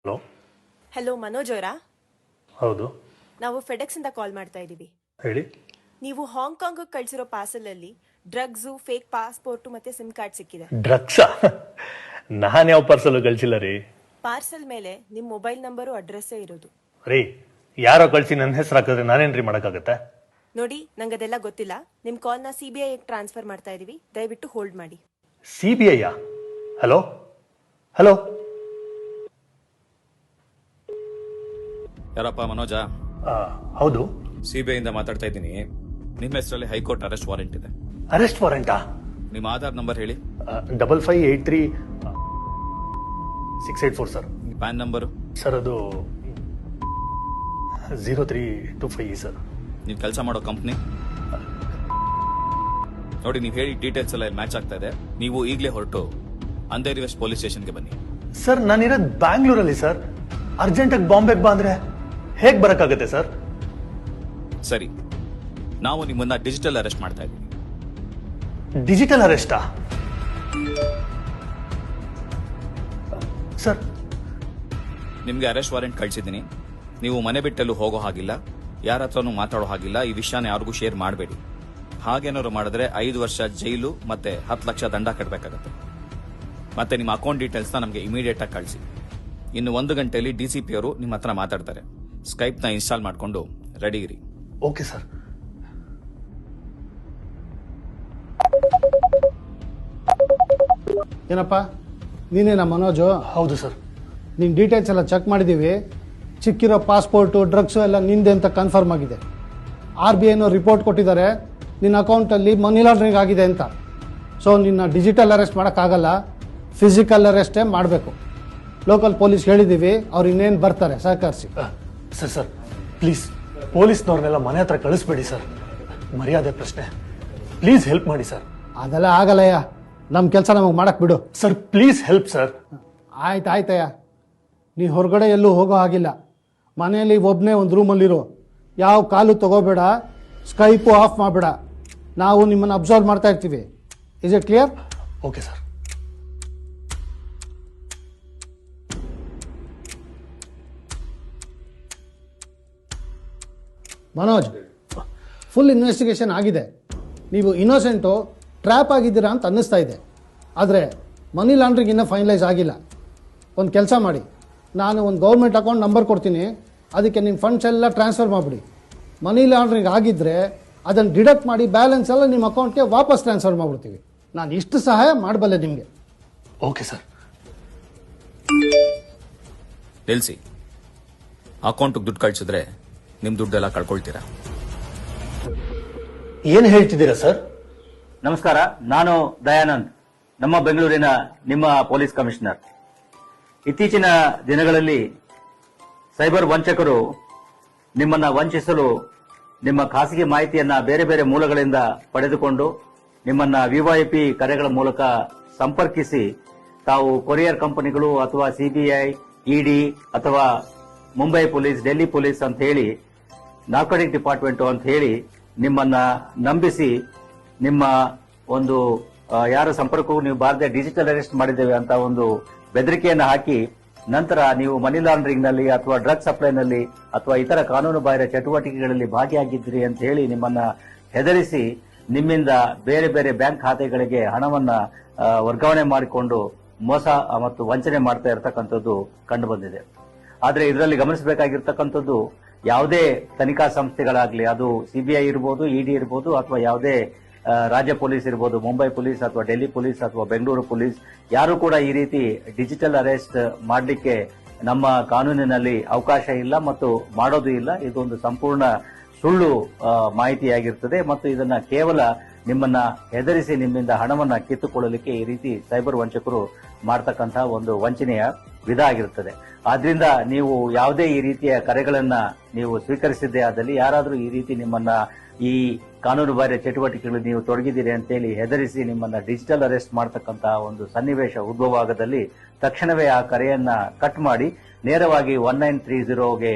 Hello. Hello, Manoj ಅವರಾ? ಹೌದು, ನಾವು ಫೆಡೆಕ್ಸ್ ಇಂದ ಕಾಲ್ ಮಾಡ್ತಾ ಇದ್ದೀವಿ. ಹೇಳಿ. ನೀವು ಹಾಂಗ್ಕಾಂಗ್ ಕಳಿಸಿರೋ ಪಾರ್ಸಲ್ ಅಲ್ಲಿ ಡ್ರಗ್ಸ್, ಫೇಕ್ ಪಾಸ್ಪೋರ್ಟ್ ಮತ್ತೆ ಸಿಮ್ ಕಾರ್ಡ್ ಸಿಕ್ಕಿದೆ. ಡ್ರಗ್ಸಾ? ನಾನ್ ಯಾವ ಪಾರ್ಸಲ್ ಕಳ್ಸಿಲ್ಲ ರೀ. ಪಾರ್ಸಲ್ ಮೇಲೆ ನಿಮ್ ಮೊಬೈಲ್ ನಂಬರು ಅಡ್ರೆಸ್ಸೇ ಇರೋದು. ರೀ, ಯಾರೋ ಕಳ್ಸಿ ನನ್ನ ಹೆಸರು ಹಾಕಿದ್ರೆ ನಾನೇನ್ರಿ ಮಾಡಕ್ಕಾಗತ್ತೆ? ನೋಡಿ, ನಂಗದೆಲ್ಲ ಗೊತ್ತಿಲ್ಲ. ನಿಮ್ ಕಾಲ್ನ CBI ಟ್ರಾನ್ಸ್ಫರ್ ಮಾಡ್ತಾ ಇದೀವಿ. ದಯವಿಟ್ಟು ಹೋಲ್ಡ್ ಮಾಡಿ. CBI? Hello hello. ಯಾರಪ್ಪ? ಮನೋಜಾ? ಹೌದು. CBI ಇಂದ ಮಾತಾಡ್ತಾ ಇದ್ದೀನಿ. ನಿಮ್ಮ ಹೆಸರಲ್ಲಿ ಹೈಕೋರ್ಟ್ ಅರೆಸ್ಟ್ ವಾರೆಂಟ್ ಇದೆ. ಅರೆಸ್ಟ್ ವಾರೆಂಟಾ? ನಿಮ್ಮ ಆಧಾರ್ ನಂಬರ್ ಹೇಳಿ. 5583-684 ಸರ್. PAN number? ಸರ್ ಅದು 0325 ಸರ್. ನೀವು ಕೆಲಸ ಮಾಡೋ ಕಂಪ್ನಿ ನೋಡಿ. ನೀವು ಹೇಳಿ ಡೀಟೇಲ್ಸ್ ಎಲ್ಲ ಮ್ಯಾಚ್ ಆಗ್ತಾ ಇದೆ. ನೀವು ಈಗಲೇ ಹೊರಟು ಅಂಧೇರಿ ವೆಸ್ಟ್ ಪೊಲೀಸ್ ಸ್ಟೇಷನ್ಗೆ ಬನ್ನಿ. ಸರ್, ನಾನಿರೋದು ಬ್ಯಾಂಗ್ಳೂರಲ್ಲಿ ಸರ್. ಅರ್ಜೆಂಟಾಗಿ ಬಾಂಬೆಗೆ ಬಾ ಅಂದ್ರೆ ಹೇಗೆ ಬರಕ್ಕಾಗತ್ತೆ ಸರ್? ಸರಿ, ನಾವು ನಿಮ್ಮನ್ನ ಡಿಜಿಟಲ್ ಅರೆಸ್ಟ್ ಮಾಡ್ತಾ ಇದ್ದೀವಿ. ಡಿಜಿಟಲ್ ಅರೆಸ್ಟಾ? ಸರ್, ನಿಮ್ಗೆ ಅರೆಸ್ಟ್ ವಾರೆಂಟ್ ಕಳಿಸಿದ್ದೀನಿ. ನೀವು ಮನೆ ಬಿಟ್ಟೆಲ್ಲೂ ಹೋಗೋ ಹಾಗಿಲ್ಲ, ಯಾರ ಹತ್ರನೂ ಮಾತಾಡೋ ಹಾಗಿಲ್ಲ. ಈ ವಿಷಯನ ಯಾರಿಗೂ ಶೇರ್ ಮಾಡಬೇಡಿ. ಹಾಗೇನಾದ್ರು ಮಾಡಿದ್ರೆ 5 ವರ್ಷ ಜೈಲು ಮತ್ತೆ 10 ಲಕ್ಷ ದಂಡ ಕಟ್ಟಬೇಕಾಗತ್ತೆ. ಮತ್ತೆ ನಿಮ್ಮ ಅಕೌಂಟ್ ಡೀಟೇಲ್ಸ್ನ ನಮಗೆ ಇಮಿಡಿಯೇಟ್ ಆಗಿ ಕಳಿಸಿ. ಇನ್ನು 1 ಗಂಟೆಯಲ್ಲಿ DCP ಅವರು ನಿಮ್ಮ ಹತ್ರ ಮಾತಾಡ್ತಾರೆ. ಸ್ಕೈಪ್ನ ಇನ್ಸ್ಟಾಲ್ ಮಾಡಿಕೊಂಡು ರೆಡಿ ಇರಿ. Okay sir. ಏನಪ್ಪ, ನೀನೇನಾ ಮನೋಜು? ಹೌದು ಸರ್. ನಿನ್ನ ಡೀಟೇಲ್ಸ್ ಎಲ್ಲ ಚೆಕ್ ಮಾಡಿದ್ದೀವಿ. ಸಿಕ್ಕಿರೋ ಪಾಸ್ಪೋರ್ಟು, ಡ್ರಗ್ಸು ಎಲ್ಲ ನಿಂದೆ ಅಂತ ಕನ್ಫರ್ಮ್ ಆಗಿದೆ. RBI ರಿಪೋರ್ಟ್ ಕೊಟ್ಟಿದ್ದಾರೆ ನಿನ್ನ ಅಕೌಂಟಲ್ಲಿ ಮನಿ ಲಾಂಡ್ರಿಂಗ್ ಆಗಿದೆ ಅಂತ. ಸೊ ನಿನ್ನ ಡಿಜಿಟಲ್ ಅರೆಸ್ಟ್ ಮಾಡೋಕ್ಕಾಗಲ್ಲ, ಫಿಸಿಕಲ್ ಅರೆಸ್ಟೇ ಮಾಡಬೇಕು. ಲೋಕಲ್ ಪೊಲೀಸ್ ಹೇಳಿದ್ದೀವಿ, ಅವ್ರು ಇನ್ನೇನು ಬರ್ತಾರೆ, ಸಹಕರಿಸಿ. ಸರ್ ಸರ್ ಪ್ಲೀಸ್, ಪೊಲೀಸ್ನವ್ರನ್ನೆಲ್ಲ ಮನೆ ಹತ್ರ ಕಳಿಸ್ಬೇಡಿ ಸರ್. ಮರ್ಯಾದೆ ಪ್ರಶ್ನೆ. ಪ್ಲೀಸ್ ಹೆಲ್ಪ್ ಮಾಡಿ ಸರ್. ಅದೆಲ್ಲ ಆಗಲ್ಲಯ್ಯ, ನಮ್ಮ ಕೆಲಸ ನಮಗೆ ಮಾಡಕ್ಕೆ ಬಿಡು. Sir please help sir. ಆಯ್ತಯ್ಯ, ನೀ ಹೊರಗಡೆ ಎಲ್ಲೂ ಹೋಗೋ ಹಾಗಿಲ್ಲ. ಮನೆಯಲ್ಲಿ ಒಬ್ಬನೇ ಒಂದು ರೂಮಲ್ಲಿರು. ಯಾವ ಕಾಲು ತಗೋಬೇಡ, ಸ್ಕೈಪು ಆಫ್ ಮಾಡಬೇಡ. ನಾವು ನಿಮ್ಮನ್ನು ಅಬ್ಸರ್ವ್ ಮಾಡ್ತಾ ಇರ್ತೀವಿ. Is it clear? Okay sir. Manoj, full investigation ಆಗಿದೆ. ನೀವು ಇನ್ನೋಸೆಂಟು, ಟ್ರ್ಯಾಪ್ ಆಗಿದ್ದೀರಾ ಅಂತ ಅನ್ನಿಸ್ತಾ ಇದೆ. ಆದರೆ ಮನಿ ಲಾಂಡ್ರಿಂಗ್ ಇನ್ನೂ ಫೈನಲೈಸ್ ಆಗಿಲ್ಲ. ಒಂದು ಕೆಲಸ ಮಾಡಿ, ನಾನು ಒಂದು ಗೌರ್ಮೆಂಟ್ ಅಕೌಂಟ್ ನಂಬರ್ ಕೊಡ್ತೀನಿ, ಅದಕ್ಕೆ ನಿಮ್ಮ ಫಂಡ್ಸ್ ಎಲ್ಲ ಟ್ರಾನ್ಸ್ಫರ್ ಮಾಡಿಬಿಡಿ. ಮನಿ ಲಾಂಡ್ರಿಂಗ್ ಆಗಿದ್ದರೆ ಅದನ್ನು ಡಿಡಕ್ಟ್ ಮಾಡಿ ಬ್ಯಾಲೆನ್ಸ್ ಎಲ್ಲ ನಿಮ್ಮ ಅಕೌಂಟ್ಗೆ ವಾಪಸ್ ಟ್ರಾನ್ಸ್ಫರ್ ಮಾಡಿಬಿಡ್ತೀವಿ. ನಾನು ಇಷ್ಟು ಸಹಾಯ ಮಾಡಬಲ್ಲೆ ನಿಮಗೆ. Okay sir. ನಿಲ್ಸಿ. ಅಕೌಂಟ್ಗೆ ದುಡ್ಡು ಕಳಿಸಿದ್ರೆ ನಿಮ್ಮ ದುಡ್ಡೆಲ್ಲ ಕಳ್ಕೊಳ್ತೀರಾ? ಏನು ಹೇಳ್ತಿದ್ದೀರಾ ಸರ್? ನಮಸ್ಕಾರ, ನಾನು ದಯಾನಂದ್, ನಮ್ಮ ಬೆಂಗಳೂರಿನ ನಿಮ್ಮ ಪೊಲೀಸ್ ಕಮಿಷನರ್. ಇತ್ತೀಚಿನ ದಿನಗಳಲ್ಲಿ ಸೈಬರ್ ವಂಚಕರು ನಿಮ್ಮನ್ನ ವಂಚಿಸಲು ನಿಮ್ಮ ಖಾಸಗಿ ಮಾಹಿತಿಯನ್ನ ಬೇರೆ ಬೇರೆ ಮೂಲಗಳಿಂದ ಪಡೆದುಕೊಂಡು ನಿಮ್ಮನ್ನ VVIP ಕರೆಗಳ ಮೂಲಕ ಸಂಪರ್ಕಿಸಿ ತಾವು ಕೊರಿಯರ್ ಕಂಪನಿಗಳು ಅಥವಾ CBI, ED ಅಥವಾ ಮುಂಬೈ ಪೊಲೀಸ್, ಡೆಲ್ಲಿ ಪೊಲೀಸ್ ಅಂತ ಹೇಳಿ, ನಾರ್ಕೋಟಿಕ್ ಡಿಪಾರ್ಟ್ಮೆಂಟ್ ಅಂತ ಹೇಳಿ ನಿಮ್ಮನ್ನ ನಂಬಿಸಿ ನಿಮ್ಮ ಒಂದು ಯಾರ ಸಂಪರ್ಕವೂ ನೀವು ಬಾರದೆ ಡಿಜಿಟಲ್ ಅರೆಸ್ಟ್ ಮಾಡಿದ್ದೇವೆ ಅಂತ ಒಂದು ಬೆದರಿಕೆಯನ್ನು ಹಾಕಿ, ನಂತರ ನೀವು ಮನಿ ಲಾಂಡ್ರಿಂಗ್ ನಲ್ಲಿ ಅಥವಾ ಡ್ರಗ್ ಸಪ್ಲೈನಲ್ಲಿ ಅಥವಾ ಇತರ ಕಾನೂನು ಬಾಹಿರ ಚಟುವಟಿಕೆಗಳಲ್ಲಿ ಭಾಗಿಯಾಗಿದ್ದೀರಿ ಅಂತ ಹೇಳಿ ನಿಮ್ಮನ್ನ ಹೆದರಿಸಿ ನಿಮ್ಮಿಂದ ಬೇರೆ ಬೇರೆ ಬ್ಯಾಂಕ್ ಖಾತೆಗಳಿಗೆ ಹಣವನ್ನ ವರ್ಗಾವಣೆ ಮಾಡಿಕೊಂಡು ಮೋಸ ಮತ್ತು ವಂಚನೆ ಮಾಡ್ತಾ ಇರತಕ್ಕಂಥದ್ದು ಕಂಡು ಬಂದಿದೆ. ಆದ್ರೆ ಇದರಲ್ಲಿ ಗಮನಿಸಬೇಕಾಗಿರ್ತಕ್ಕಂಥದ್ದು, ಯಾವುದೇ ತನಿಖಾ ಸಂಸ್ಥೆಗಳಾಗ್ಲಿ, ಅದು CBI ಇರ್ಬೋದು, ED ಇರ್ಬೋದು, ಅಥವಾ ಯಾವುದೇ ರಾಜ್ಯ ಪೊಲೀಸ್ ಇರ್ಬೋದು, ಮುಂಬೈ ಪೊಲೀಸ್ ಅಥವಾ ಡೆಲ್ಲಿ ಪೊಲೀಸ್ ಅಥವಾ ಬೆಂಗಳೂರು ಪೊಲೀಸ್, ಯಾರು ಕೂಡ ಈ ರೀತಿ ಡಿಜಿಟಲ್ ಅರೆಸ್ಟ್ ಮಾಡಲಿಕ್ಕೆ ನಮ್ಮ ಕಾನೂನಿನಲ್ಲಿ ಅವಕಾಶ ಇಲ್ಲ ಮತ್ತು ಮಾಡೋದು ಇಲ್ಲ. ಇದೊಂದು ಸಂಪೂರ್ಣ ಸುಳ್ಳು ಮಾಹಿತಿಯಾಗಿರ್ತದೆ ಮತ್ತು ಇದನ್ನ ಕೇವಲ ನಿಮ್ಮನ್ನ ಹೆದರಿಸಿ ನಿಮ್ಮಿಂದ ಹಣವನ್ನ ಕಿತ್ತುಕೊಳ್ಳಲಿಕ್ಕೆ ಈ ರೀತಿ ಸೈಬರ್ ವಂಚಕರು ಮಾಡತಕ್ಕಂತಹ ಒಂದು ವಂಚನೆಯ ವಿಧ ಆಗಿರುತ್ತದೆ. ಆದ್ರಿಂದ ನೀವು ಯಾವುದೇ ಈ ರೀತಿಯ ಕರೆಗಳನ್ನ ನೀವು ಸ್ವೀಕರಿಸಿದ್ದೇ ಆದಲ್ಲಿ, ಯಾರಾದರೂ ಈ ರೀತಿ ನಿಮ್ಮನ್ನ ಈ ಕಾನೂನು ಬಾಹಿರ ಚಟುವಟಿಕೆಗಳು ನೀವು ತೊಡಗಿದ್ದೀರಿ ಅಂತೇಳಿ ಹೆದರಿಸಿ ನಿಮ್ಮನ್ನ ಡಿಜಿಟಲ್ ಅರೆಸ್ಟ್ ಮಾಡತಕ್ಕಂತಹ ಒಂದು ಸನ್ನಿವೇಶ ಉದ್ಭವ ಆಗದಲ್ಲಿ ತಕ್ಷಣವೇ ಆ ಕರೆಯನ್ನ ಕಟ್ ಮಾಡಿ ನೇರವಾಗಿ 1930ಗೆ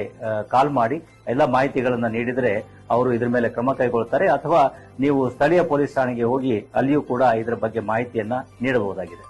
ಕಾಲ್ ಮಾಡಿ ಎಲ್ಲ ಮಾಹಿತಿಗಳನ್ನ ನೀಡಿದ್ರೆ ಅವರು ಇದ್ರ ಮೇಲೆ ಕ್ರಮ ಕೈಗೊಳ್ಳುತ್ತಾರೆ. ಅಥವಾ ನೀವು ಸ್ಥಳೀಯ ಪೊಲೀಸ್ ಠಾಣೆಗೆ ಹೋಗಿ ಅಲ್ಲಿಯೂ ಕೂಡ ಇದರ ಬಗ್ಗೆ ಮಾಹಿತಿಯನ್ನ ನೀಡಬಹುದಾಗಿದೆ.